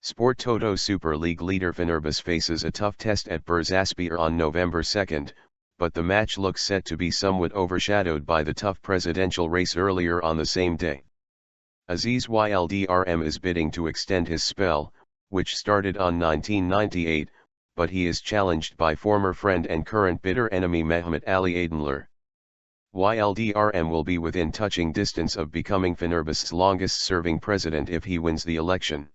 Spor Toto Super League leader Fenerbahçe faces a tough test at Bursaspor on November 2, but the match looks set to be somewhat overshadowed by the tough presidential race earlier on the same day. Aziz Yıldırım is bidding to extend his spell, which started on 1998, but he is challenged by former friend and current bitter enemy Mehmet Ali Aydınlar. Yıldırım will be within touching distance of becoming Fenerbahçe's longest-serving president if he wins the election.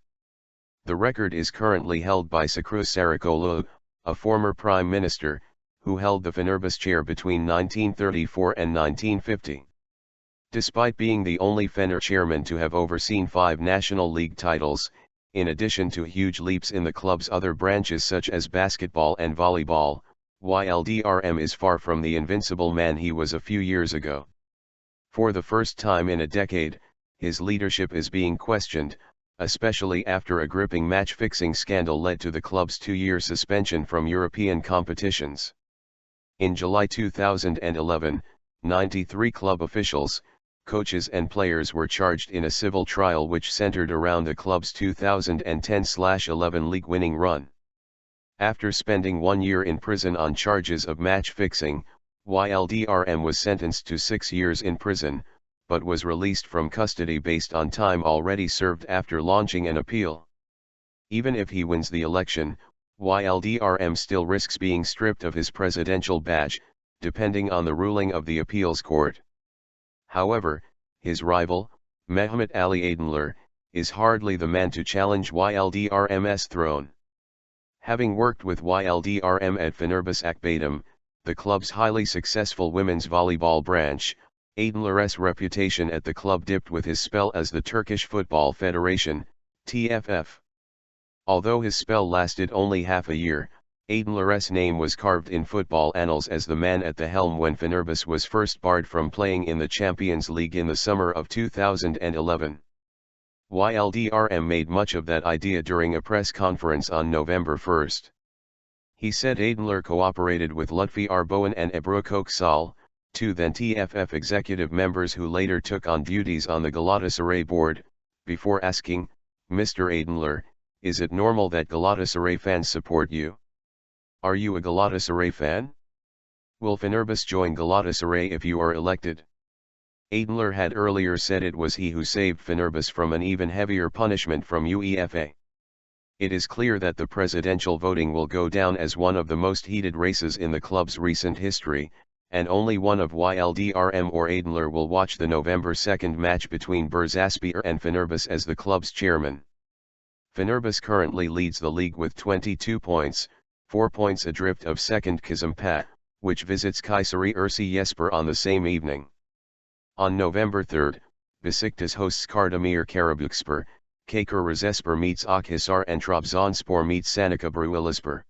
The record is currently held by Şükrü Saracoğlu, a former prime minister, who held the Fenerbahçe chair between 1934 and 1950. Despite being the only Fener chairman to have overseen 5 National League titles, in addition to huge leaps in the club's other branches such as basketball and volleyball, Yıldırım is far from the invincible man he was a few years ago. For the first time in a decade, his leadership is being questioned, especially after a gripping match-fixing scandal led to the club's 2-year suspension from European competitions. In July 2011, 93 club officials, coaches and players were charged in a civil trial which centered around the club's 2010-11 league-winning run. After spending 1 year in prison on charges of match-fixing, Yıldırım was sentenced to 6 years in prison, but was released from custody based on time already served after launching an appeal. Even if he wins the election, Yıldırım still risks being stripped of his presidential badge, depending on the ruling of the appeals court. However, his rival, Mehmet Ali Aydınlar, is hardly the man to challenge Yıldırım's throne. Having worked with Yıldırım at Fenerbahçe Akbadem, the club's highly successful women's volleyball branch, Aydınlar's reputation at the club dipped with his spell as the Turkish Football Federation, TFF. Although his spell lasted only half a year, Aydınlar's name was carved in football annals as the man at the helm when Fenerbahçe was first barred from playing in the Champions League in the summer of 2011. Yıldırım made much of that idea during a press conference on November 1. He said Aydınlar cooperated with Lütfi Erdoğan and Ebru Köksal, 2 then TFF executive members who later took on duties on the Galatasaray board, before asking, "Mr. Aydınlar, is it normal that Galatasaray fans support you? Are you a Galatasaray fan? Will Fenerbahçe join Galatasaray if you are elected?" Aydınlar had earlier said it was he who saved Fenerbahçe from an even heavier punishment from UEFA. It is clear that the presidential voting will go down as one of the most heated races in the club's recent history, and only one of Yıldırım or Aydınlar will watch the November 2 match between Bursaspor and Fenerbahçe as the club's chairman. Fenerbahçe currently leads the league with 22 points, 4 points adrift of second Kasımpaşa, which visits Kayseri Erciyesspor on the same evening. On November 3, Beşiktaş hosts Kardemir Karabükspor, Çaykur Rizespor meets Akhisar and Trabzonspor meets Sancakyaspor.